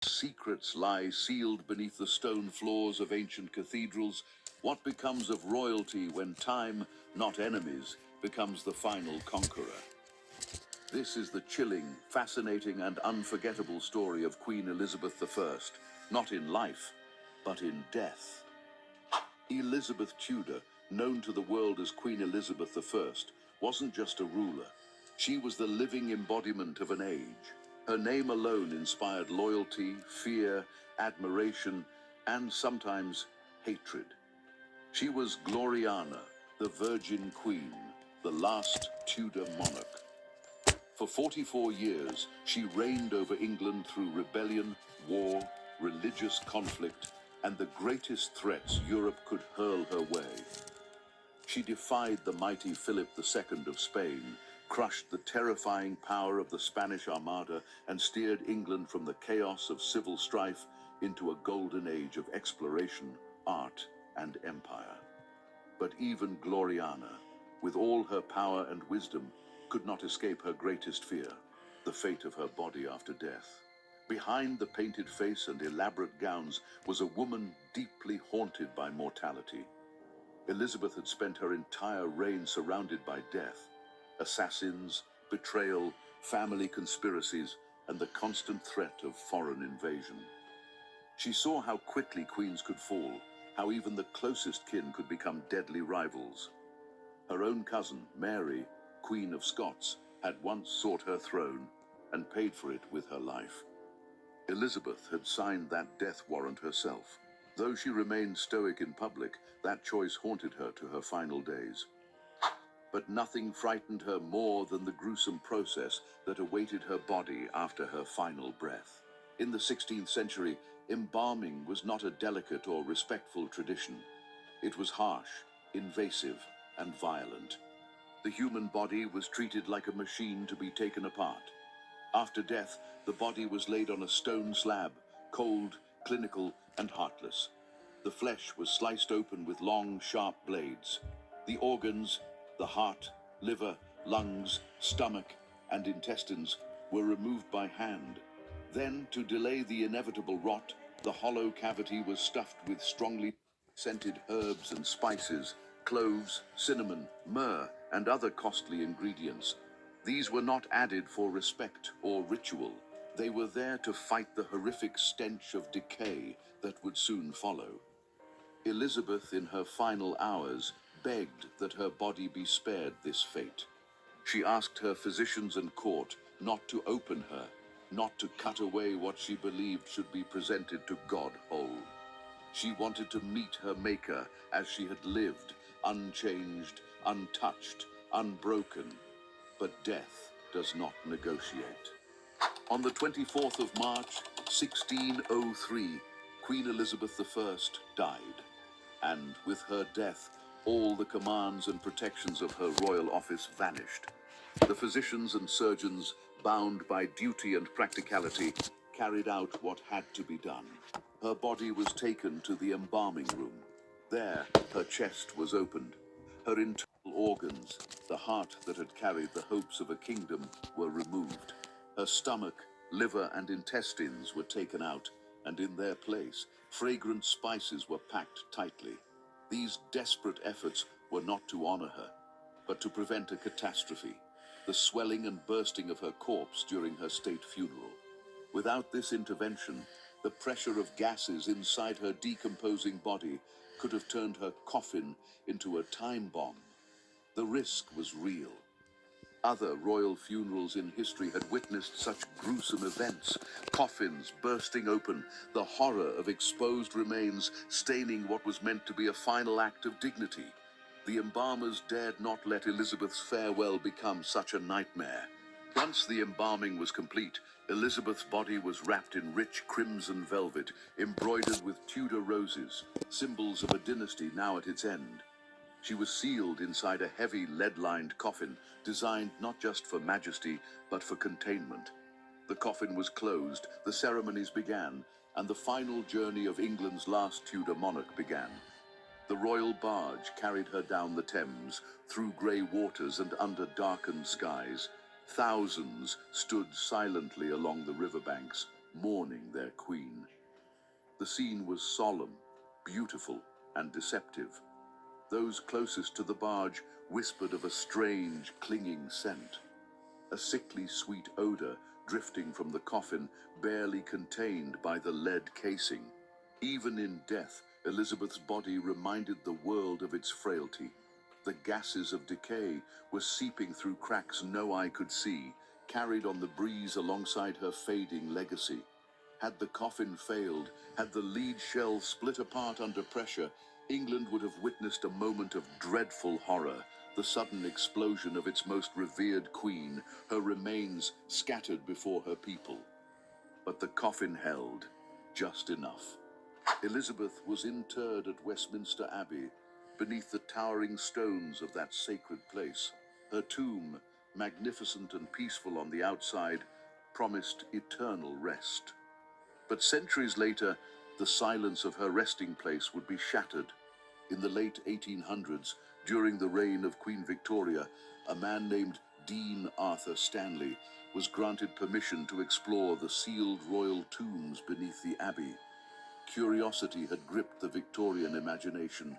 Secrets lie sealed beneath the stone floors of ancient cathedrals. What becomes of royalty when time, not enemies, becomes the final conqueror? This is the chilling, fascinating, and unforgettable story of Queen Elizabeth I, not in life, but in death. Elizabeth Tudor, known to the world as Queen Elizabeth I, wasn't just a ruler. She was the living embodiment of an age. Her name alone inspired loyalty, fear, admiration, and sometimes hatred. She was Gloriana, the Virgin Queen, the last Tudor monarch. For 44 years, she reigned over England through rebellion, war, religious conflict, and the greatest threats Europe could hurl her way. She defied the mighty Philip II of Spain, crushed the terrifying power of the Spanish Armada, and steered England from the chaos of civil strife into a golden age of exploration, art, and empire. But even Gloriana, with all her power and wisdom, could not escape her greatest fear, the fate of her body after death. Behind the painted face and elaborate gowns was a woman deeply haunted by mortality. Elizabeth had spent her entire reign surrounded by death, assassins, betrayal, family conspiracies, and the constant threat of foreign invasion. She saw how quickly queens could fall, how even the closest kin could become deadly rivals. Her own cousin, Mary, Queen of Scots, had once sought her throne and paid for it with her life. Elizabeth had signed that death warrant herself. Though she remained stoic in public, that choice haunted her to her final days. But nothing frightened her more than the gruesome process that awaited her body after her final breath. In the 16th century, embalming was not a delicate or respectful tradition. It was harsh, invasive, and violent. The human body was treated like a machine to be taken apart. After death, the body was laid on a stone slab, cold, clinical, and heartless. The flesh was sliced open with long, sharp blades. The organs, the heart, liver, lungs, stomach, and intestines were removed by hand. Then, to delay the inevitable rot, the hollow cavity was stuffed with strongly scented herbs and spices, cloves, cinnamon, myrrh, and other costly ingredients. These were not added for respect or ritual. They were there to fight the horrific stench of decay that would soon follow. Elizabeth, in her final hours, begged that her body be spared this fate. She asked her physicians and court not to open her, not to cut away what she believed should be presented to God whole. She wanted to meet her Maker as she had lived, unchanged, untouched, unbroken. But death does not negotiate. On the 24th of March, 1603, Queen Elizabeth I died. And with her death, all the commands and protections of her royal office vanished. The physicians and surgeons, bound by duty and practicality, carried out what had to be done. Her body was taken to the embalming room. There, her chest was opened. Her internal organs, the heart that had carried the hopes of a kingdom, were removed. Her stomach, liver, and intestines were taken out, and in their place, fragrant spices were packed tightly. These desperate efforts were not to honor her, but to prevent a catastrophe, the swelling and bursting of her corpse during her state funeral. Without this intervention, the pressure of gases inside her decomposing body could have turned her coffin into a time bomb. The risk was real. Other royal funerals in history had witnessed such gruesome events, coffins bursting open, the horror of exposed remains staining what was meant to be a final act of dignity. The embalmers dared not let Elizabeth's farewell become such a nightmare. Once the embalming was complete, Elizabeth's body was wrapped in rich crimson velvet, embroidered with Tudor roses, symbols of a dynasty now at its end. She was sealed inside a heavy lead-lined coffin, designed not just for majesty, but for containment. The coffin was closed, the ceremonies began, and the final journey of England's last Tudor monarch began. The royal barge carried her down the Thames, through grey waters and under darkened skies. Thousands stood silently along the riverbanks, mourning their queen. The scene was solemn, beautiful, and deceptive. Those closest to the barge whispered of a strange, clinging scent, a sickly sweet odor drifting from the coffin, barely contained by the lead casing. Even in death, Elizabeth's body reminded the world of its frailty. The gases of decay were seeping through cracks no eye could see, carried on the breeze alongside her fading legacy. Had the coffin failed, had the lead shell split apart under pressure, England would have witnessed a moment of dreadful horror, the sudden explosion of its most revered queen, her remains scattered before her people. But the coffin held just enough. Elizabeth was interred at Westminster Abbey, beneath the towering stones of that sacred place. Her tomb, magnificent and peaceful on the outside, promised eternal rest. But centuries later, the silence of her resting place would be shattered. In the late 1800s, during the reign of Queen Victoria, a man named Dean Arthur Stanley was granted permission to explore the sealed royal tombs beneath the abbey. Curiosity had gripped the Victorian imagination.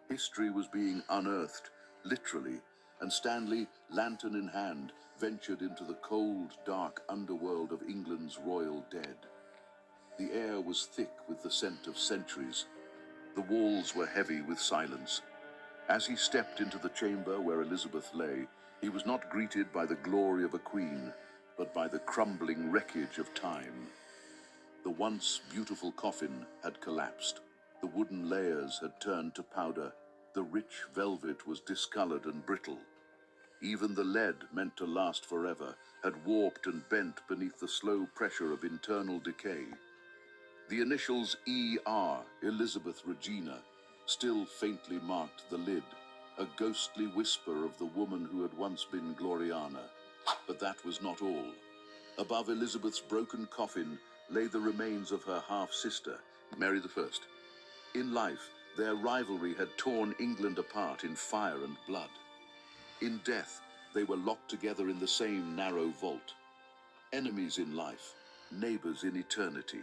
History was being unearthed, literally, and Stanley, lantern in hand, ventured into the cold, dark underworld of England's royal dead. The air was thick with the scent of centuries. The walls were heavy with silence. As he stepped into the chamber where Elizabeth lay, he was not greeted by the glory of a queen, but by the crumbling wreckage of time. The once beautiful coffin had collapsed. The wooden layers had turned to powder. The rich velvet was discolored and brittle. Even the lead, meant to last forever, had warped and bent beneath the slow pressure of internal decay. The initials E.R., Elizabeth Regina, still faintly marked the lid, a ghostly whisper of the woman who had once been Gloriana. But that was not all. Above Elizabeth's broken coffin lay the remains of her half-sister, Mary I. In life, their rivalry had torn England apart in fire and blood. In death, they were locked together in the same narrow vault. Enemies in life, neighbors in eternity.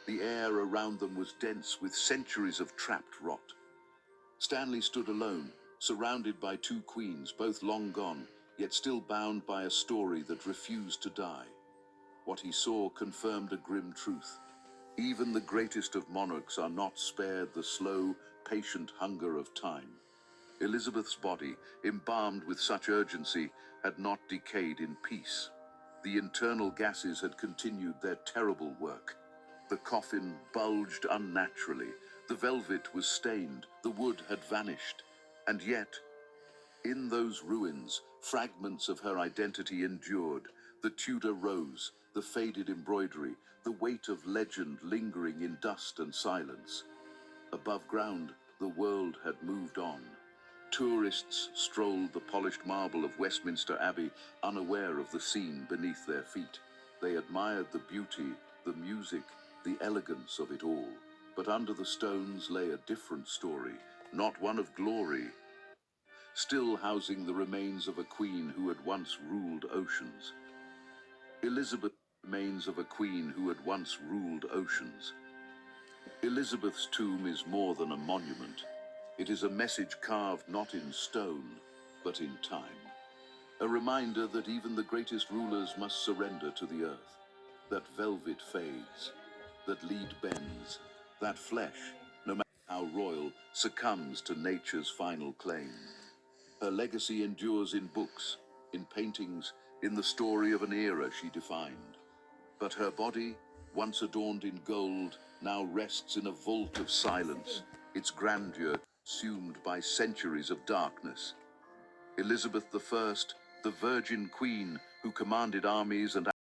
The air around them was dense with centuries of trapped rot. Stanley stood alone, surrounded by two queens, both long gone, yet still bound by a story that refused to die. What he saw confirmed a grim truth. Even the greatest of monarchs are not spared the slow, patient hunger of time. Elizabeth's body, embalmed with such urgency, had not decayed in peace. The internal gases had continued their terrible work. The coffin bulged unnaturally, the velvet was stained, the wood had vanished, and yet, in those ruins, fragments of her identity endured, the Tudor rose, the faded embroidery, the weight of legend lingering in dust and silence. Above ground, the world had moved on. Tourists strolled the polished marble of Westminster Abbey, unaware of the scene beneath their feet. They admired the beauty, the music, the elegance of it all. But under the stones lay a different story, not one of glory, still housing the remains of a queen who had once ruled oceans. Elizabeth, remains of a queen who had once ruled oceans. Elizabeth's tomb is more than a monument. It is a message carved not in stone, but in time. A reminder that even the greatest rulers must surrender to the earth, that velvet fades, that lead bends, that flesh, no matter how royal, succumbs to nature's final claim. Her legacy endures in books, in paintings, in the story of an era she defined. But her body, once adorned in gold, now rests in a vault of silence, its grandeur consumed by centuries of darkness. Elizabeth I, the Virgin Queen who commanded armies and